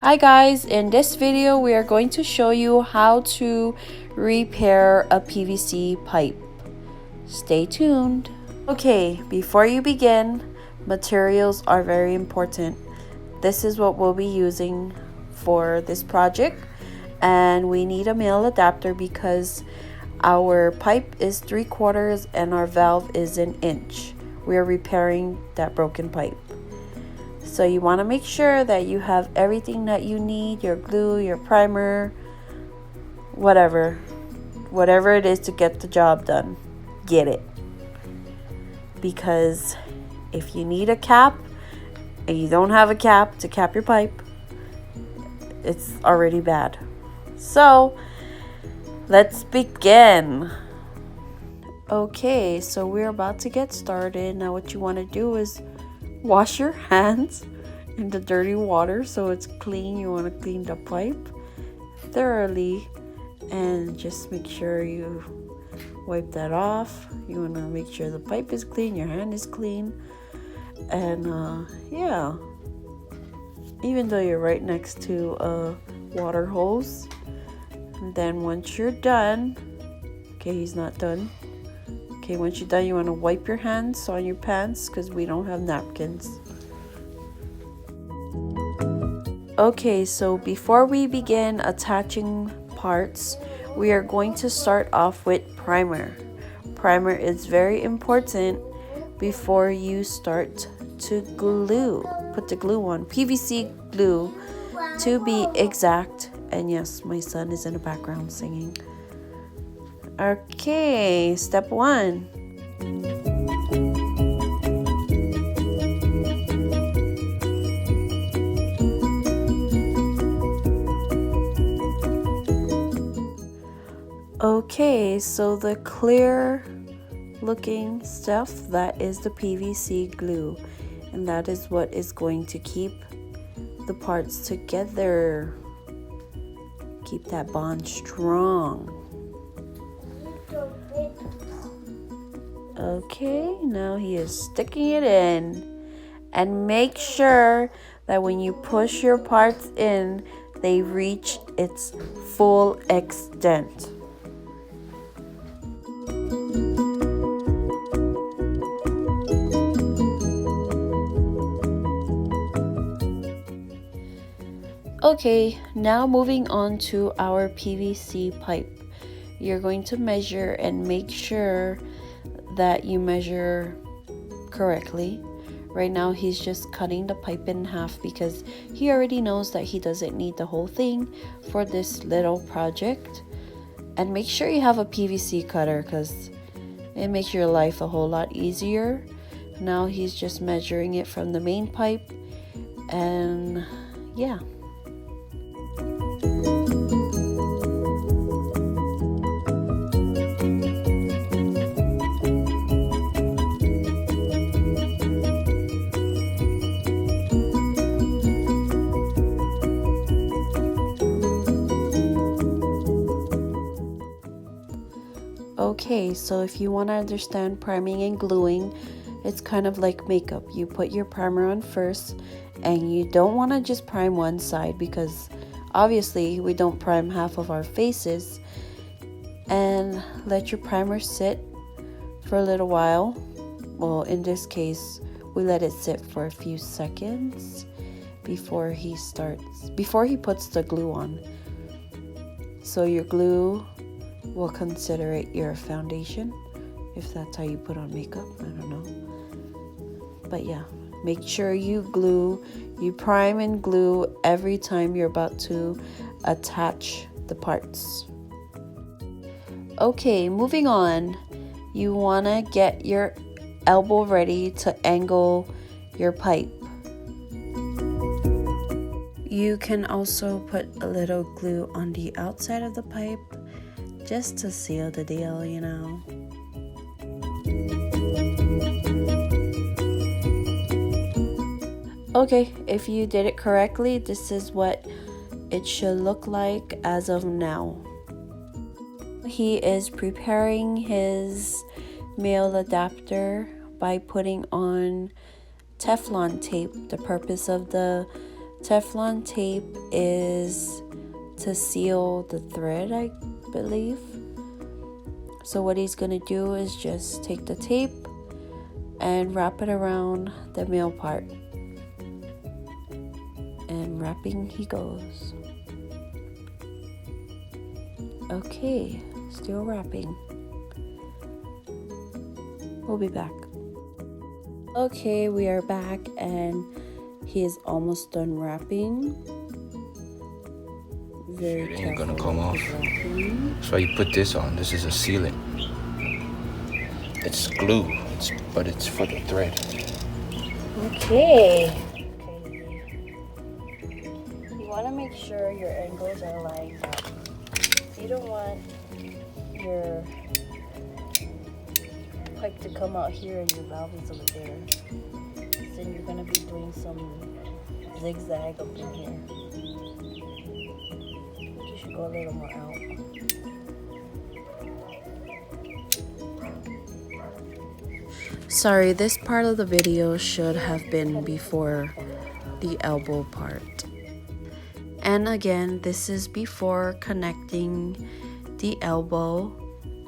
Hi guys, in this video we are going to show you how to repair a PVC pipe. Stay tuned. Okay, before you begin, materials are very important. This is what we'll be using for this project, and we need a male adapter because our pipe is 3/4 and our valve is 1". We are repairing that broken pipe. So you want to make sure that you have everything that you need, your glue, your primer, whatever it is to get the job done. Get it. Because if you need a cap and you don't have a cap to cap your pipe, it's already bad. So let's begin. Okay, so we're about to get started. Now what you want to do is wash your hands in the dirty water so it's clean. You want to clean the pipe thoroughly and just make sure you wipe that off. You want to make sure the pipe is clean, your hand is clean, and yeah, even though you're right next to a water hose. And then once you're done, okay, he's not done. Okay, once you're done, you want to wipe your hands on your pants because we don't have napkins. Okay, so before we begin attaching parts, we are going to start off with primer. Primer is very important before you start to glue. Put the glue on. PVC glue to be exact. And yes, my son is in the background singing. Okay, step 1. Okay, so the clear looking stuff, that is the PVC glue, and that is what is going to keep the parts together. Keep that bond strong. Okay, now he is sticking it in, and make sure that when you push your parts in, they reach its full extent. Okay, now moving on to our PVC pipe. You're going to measure and make sure that you measure correctly. Right now he's just cutting the pipe in half because he already knows that he doesn't need the whole thing for this little project. And make sure you have a PVC cutter because it makes your life a whole lot easier. Now he's just measuring it from the main pipe, and yeah. Okay, so if you want to understand priming and gluing, it's kind of like makeup. You put your primer on first, and you don't want to just prime one side because obviously we don't prime half of our faces. And let your primer sit for a little while. Well, in this case, we let it sit for a few seconds before he puts the glue on. So your glue, we'll consider it your foundation, if that's how you put on makeup. I don't know. But yeah, make sure you prime and glue every time you're about to attach the parts. Okay, moving on. You want to get your elbow ready to angle your pipe. You can also put a little glue on the outside of the pipe just to seal the deal, you know. Okay, if you did it correctly, this is what it should look like as of now. He is preparing his male adapter by putting on Teflon tape. The purpose of the Teflon tape is to seal the thread, I believe. So what he's gonna do is just take the tape and wrap it around the male part. And wrapping he goes. Okay, still wrapping. We'll be back. Okay, we are back and he is almost done wrapping. Very It ain't gonna come off. That's why you put this on. This is a sealant. It's glue, but it's for the thread. Okay. You want to make sure your angles are lined up. You don't want your pipe to come out here and your valve is over there. Then you're going to be doing some zigzag up in here. You should go a little more out. Sorry, this part of the video should have been before the elbow part. And again, this is before connecting the elbow.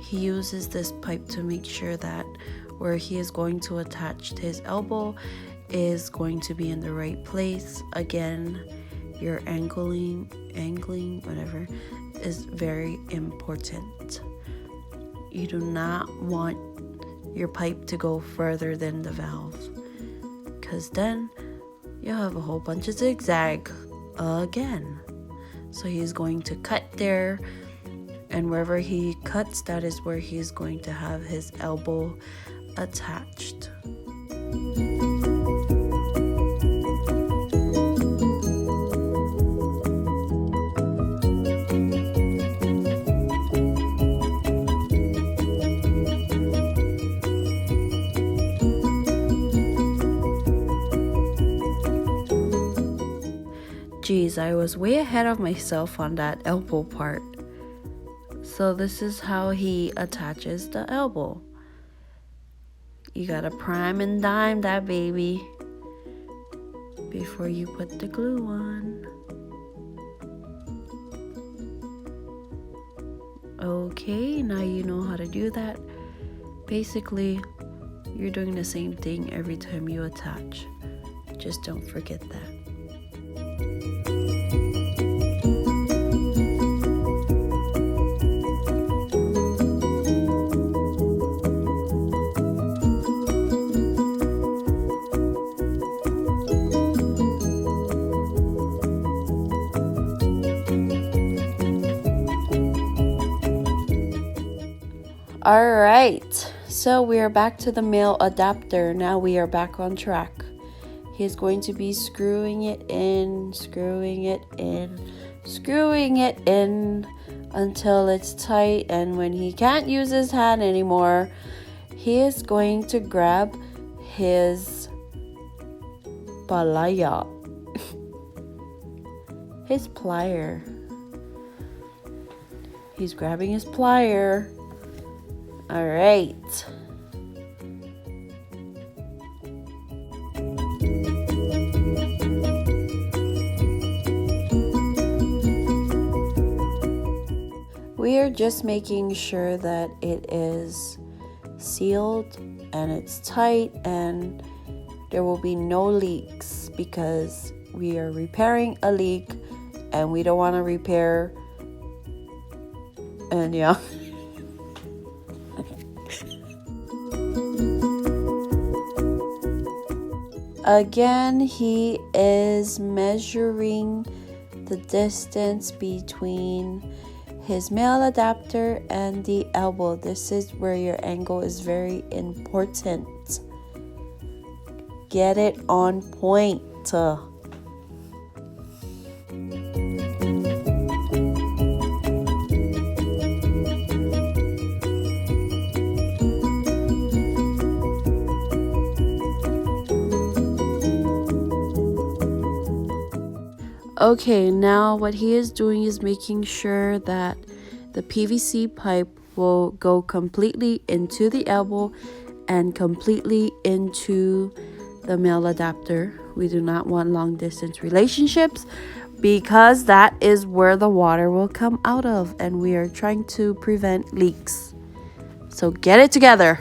He uses this pipe to make sure that where he is going to attach his elbow is going to be in the right place. Again, your angling, whatever, is very important. You do not want your pipe to go further than the valve, because then you'll have a whole bunch of zigzag again. So he's going to cut there, and wherever he cuts, that is where he's going to have his elbow attached. Geez, I was way ahead of myself on that elbow part. So this is how he attaches the elbow. You gotta prime and dime that baby before you put the glue on. Okay, now you know how to do that. Basically, you're doing the same thing every time you attach. Just don't forget that. Alright, so we are back to the male adapter. Now we are back on track. He's going to be screwing it in until it's tight, and when he can't use his hand anymore, he is going to grab his palaya, his plier. He's grabbing his plier. All right. We are just making sure that it is sealed and it's tight and there will be no leaks, because we are repairing a leak and we don't want to repair. And yeah. Again, he is measuring the distance between his male adapter and the elbow. This is where your angle is very important. Get it on point. Okay, now what he is doing is making sure that the PVC pipe will go completely into the elbow and completely into the male adapter. We do not want long distance relationships because that is where the water will come out of, and we are trying to prevent leaks. So get it together.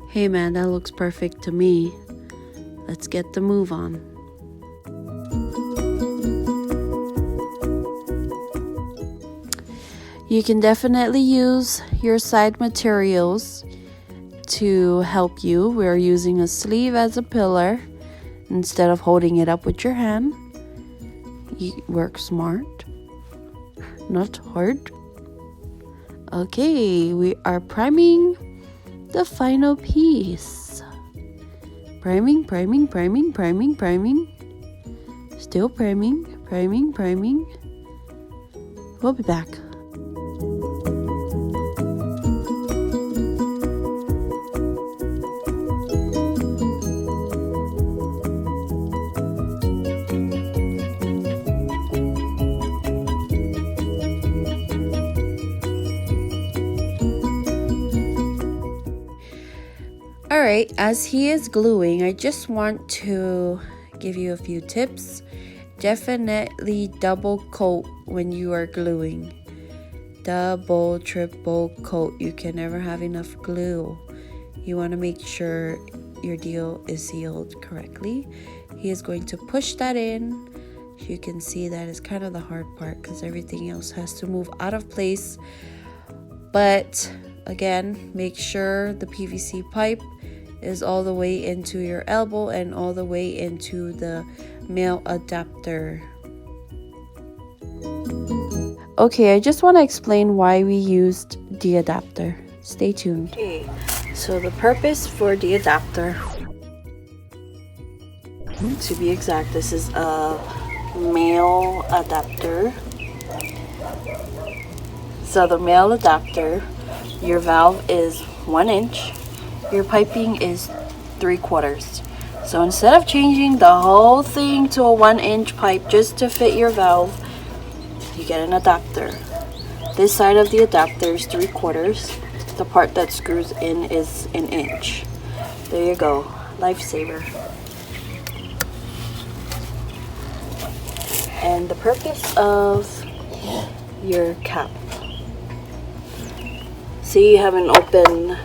Hey man, that looks perfect to me. Let's get the move on. You can definitely use your side materials to help you. We're using a sleeve as a pillar instead of holding it up with your hand. You work smart, not hard. Okay, we are priming the final piece. Priming, priming, priming, priming, priming. Still priming, priming, priming. We'll be back. Alright, as he is gluing, I just want to give you a few tips. Definitely double coat when you are gluing. Double, triple coat. You can never have enough glue. You want to make sure your deal is sealed correctly. He is going to push that in. You can see that is kind of the hard part because everything else has to move out of place. But again, make sure the PVC pipe is all the way into your elbow and all the way into the male adapter. Okay, I just want to explain why we used the adapter. Stay tuned. Okay, so the purpose for the adapter, to be exact, this is a male adapter. So the male adapter, your valve is 1 inch. Your piping is 3/4. So instead of changing the whole thing to a 1 inch pipe just to fit your valve, you get an adapter. This side of the adapter is 3/4. The part that screws in is 1 inch. There you go, lifesaver. And the purpose of your cap. See, you have an open.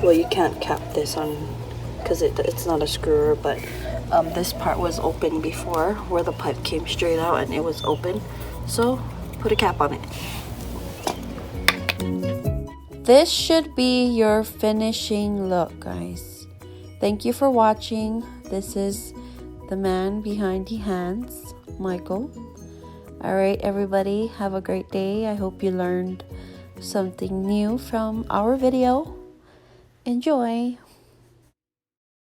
Well, you can't cap this on because it's not a screwer, but this part was open before where the pipe came straight out and it was open. So put a cap on it. This should be your finishing look, guys. Thank you for watching. This is the man behind the hands, Michael. All right, everybody, have a great day. I hope you learned something new from our video. Enjoy.